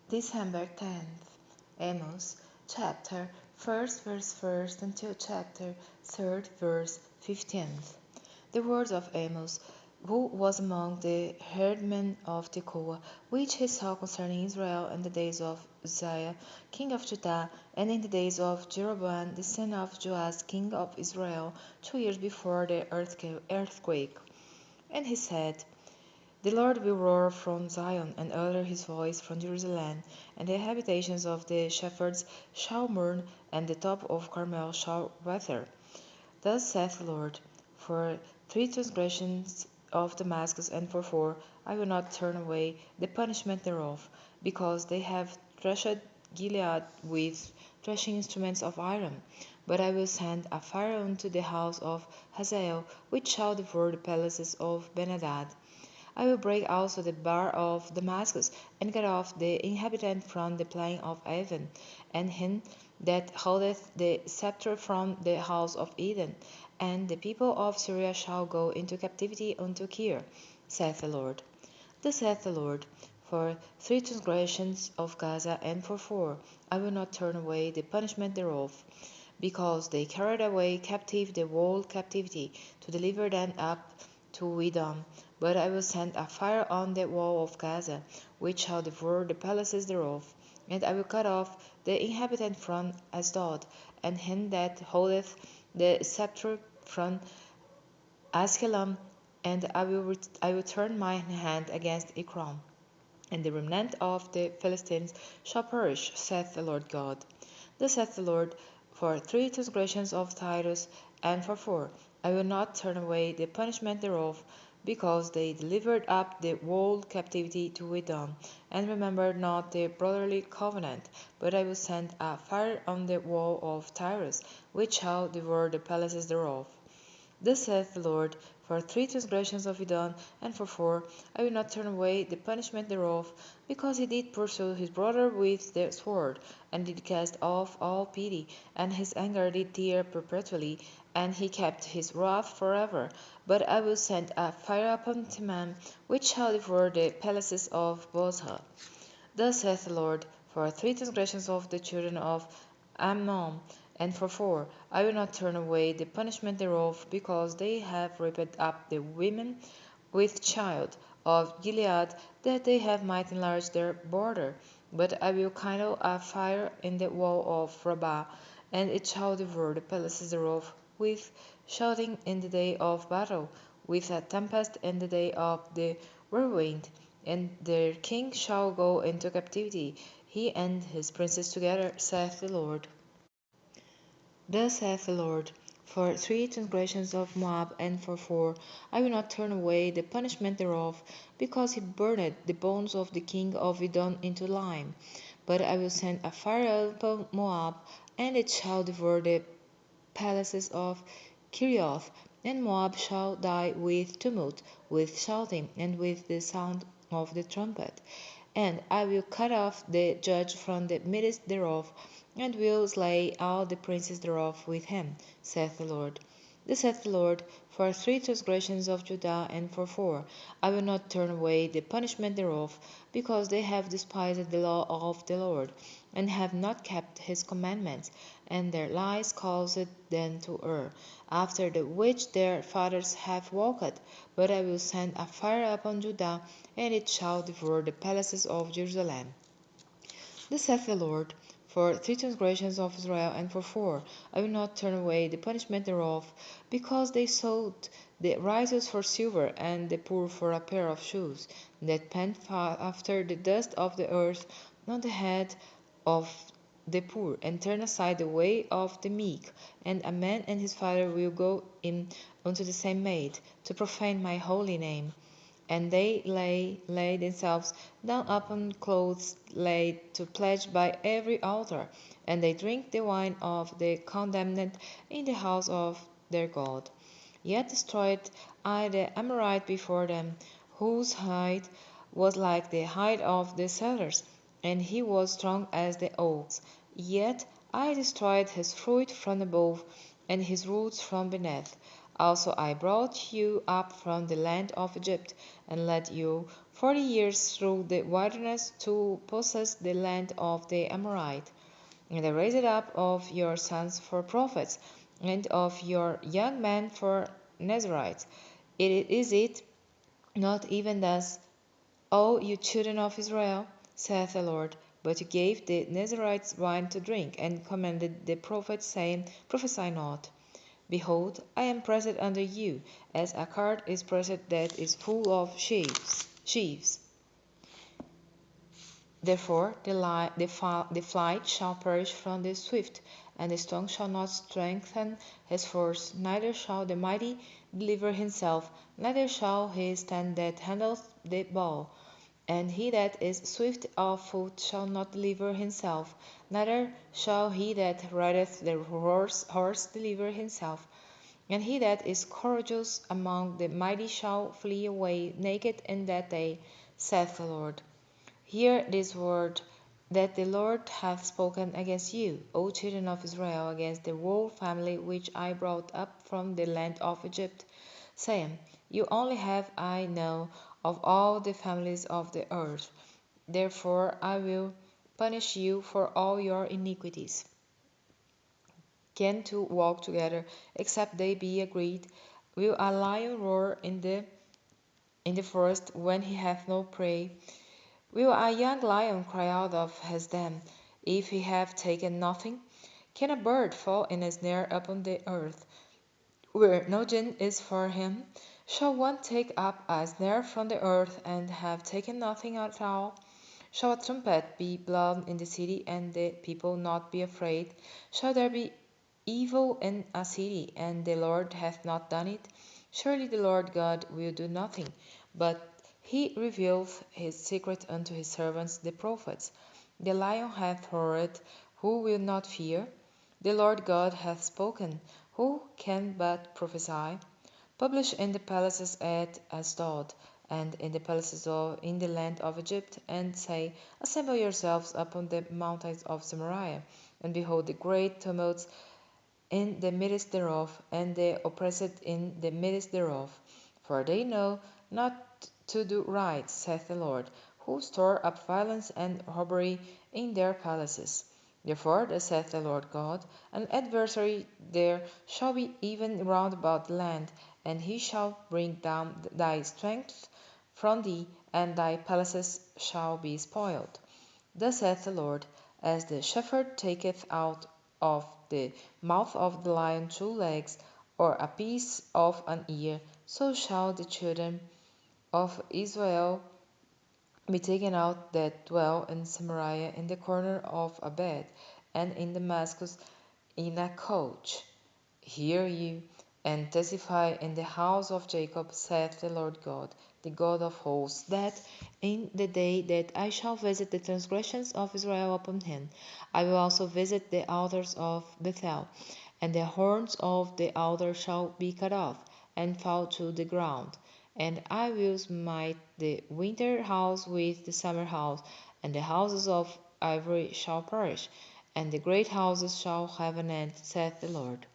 December 10th, Amos, chapter 1st, verse 1st until chapter 3rd, verse 15th. The words of Amos, who was among the herdmen of Tekoa, which he saw concerning Israel in the days of Uzziah, king of Judah, and in the days of Jeroboam, the son of Joash, king of Israel, 2 years before the earthquake. And he said, the Lord will roar from Zion, and utter his voice from Jerusalem, and the habitations of the shepherds shall mourn, and the top of Carmel shall wither. Thus saith the Lord, for 3 transgressions of Damascus, and for 4, I will not turn away the punishment thereof, because they have threshed Gilead with threshing instruments of iron. But I will send a fire unto the house of Hazael, which shall devour the palaces of Benhadad. I will break also the bar of Damascus, and cut off the inhabitant from the plain of Avon, and him that holdeth the sceptre from the house of Eden. And the people of Syria shall go into captivity unto Kir, saith the Lord. Thus saith the Lord, for 3 transgressions of Gaza, and for 4, I will not turn away the punishment thereof, because they carried away captive the whole captivity, to deliver them up to Edom. But I will send a fire on the wall of Gaza, which shall devour the palaces thereof. And I will cut off the inhabitant from Ashdod, and him that holdeth the sceptre from Askelon, and I will turn mine hand against Ekron, and the remnant of the Philistines shall perish, saith the Lord God. Thus saith the Lord, for 3 transgressions of Tyrus, and for 4, I will not turn away the punishment thereof, because they delivered up the whole captivity to Edom, and remembered not the brotherly covenant. But I will send a fire on the wall of Tyrus, which shall devour the palaces thereof. Thus saith the Lord, for 3 transgressions of Edom, and for 4, I will not turn away the punishment thereof, because he did pursue his brother with the sword, and did cast off all pity, and his anger did tear perpetually, and he kept his wrath forever. But I will send a fire upon Teman, which shall devour the palaces of Bozrah. Thus saith the Lord, for 3 transgressions of the children of Ammon, and for 4, I will not turn away the punishment thereof, because they have ripped up the women with child of Gilead, that they have might enlarge their border. But I will kindle a fire in the wall of Rabbah, and it shall devour the palaces thereof with shouting in the day of battle, with a tempest in the day of the whirlwind. And their king shall go into captivity, he and his princes together, saith the Lord. Thus saith the Lord, for 3 transgressions of Moab, and for 4, I will not turn away the punishment thereof, because he burned the bones of the king of Edom into lime. But I will send a fire upon Moab, and it shall devour the palaces of Kerioth, and Moab shall die with tumult, with shouting, and with the sound of the trumpet. And I will cut off the judge from the midst thereof, and will slay all the princes thereof with him, saith the Lord. Thus saith the Lord, for 3 transgressions of Judah, and for 4, I will not turn away the punishment thereof, because they have despised the law of the Lord, and have not kept his commandments, and their lies caused them to err, after the which their fathers have walked. But I will send a fire upon Judah, and it shall devour the palaces of Jerusalem. Thus saith the Lord, for 3 transgressions of Israel, and for 4, I will not turn away the punishment thereof, because they sold the righteous for silver, and the poor for a pair of shoes, that pant after the dust of the earth on the head of the poor, and turn aside the way of the meek. And a man and his father will go in unto the same maid, to profane my holy name. And they lay themselves down upon clothes laid to pledge by every altar, and they drink the wine of the condemned in the house of their God. Yet destroyed I the Amorite before them, whose height was like the height of the cedars, and he was strong as the oaks. Yet I destroyed his fruit from above, and his roots from beneath. Also I brought you up from the land of Egypt, and led you 40 years through the wilderness to possess the land of the Amorite. And I raised up of your sons for prophets, and of your young men for Nazarites. Is it not even thus, O you children of Israel, saith the Lord? But you gave the Nazarites wine to drink, and commanded the prophets, saying, Prophesy not. Behold, I am pressed under you, as a cart is pressed that is full of sheaves. Therefore the flight shall perish from the swift, and the strong shall not strengthen his force, neither shall the mighty deliver himself, neither shall he stand that handleth the bow. And he that is swift of foot shall not deliver himself, neither shall he that rideth the horse deliver himself. And he that is courageous among the mighty shall flee away naked in that day, saith the Lord. Hear this word that the Lord hath spoken against you, O children of Israel, against the whole family which I brought up from the land of Egypt, saying, You only have I know of all the families of the earth. Therefore I will punish you for all your iniquities. Can two walk together except they be agreed? Will a lion roar in the forest when he hath no prey? Will a young lion cry out of his den, if he have taken nothing? Can a bird fall in a snare upon the earth, where no gin is for him? Shall one take up a snare from the earth, and have taken nothing at all? Shall a trumpet be blown in the city, and the people not be afraid? Shall there be evil in a city, and the Lord hath not done it? Surely the Lord God will do nothing, but he revealeth his secret unto his servants the prophets. The lion hath roared, who will not fear? The Lord God hath spoken, who can but prophesy? Publish in the palaces at Ashdod, and in the palaces in the land of Egypt, and say, Assemble yourselves upon the mountains of Samaria, and behold the great tumults in the midst thereof, and the oppressed in the midst thereof. For they know not to do right, saith the Lord, who store up violence and robbery in their palaces. Therefore, thus saith the Lord God, an adversary there shall be even round about the land, and he shall bring down thy strength from thee, and thy palaces shall be spoiled. Thus saith the Lord, as the shepherd taketh out of the mouth of the lion 2 legs, or a piece of an ear, so shall the children of Israel be taken out that dwell in Samaria in the corner of a bed, and in Damascus in a couch. Hear ye, and testify in the house of Jacob, saith the Lord God, the God of hosts, that in the day that I shall visit the transgressions of Israel upon him, I will also visit the altars of Bethel, and the horns of the altar shall be cut off, and fall to the ground. And I will smite the winter house with the summer house, and the houses of ivory shall perish, and the great houses shall have an end, saith the Lord.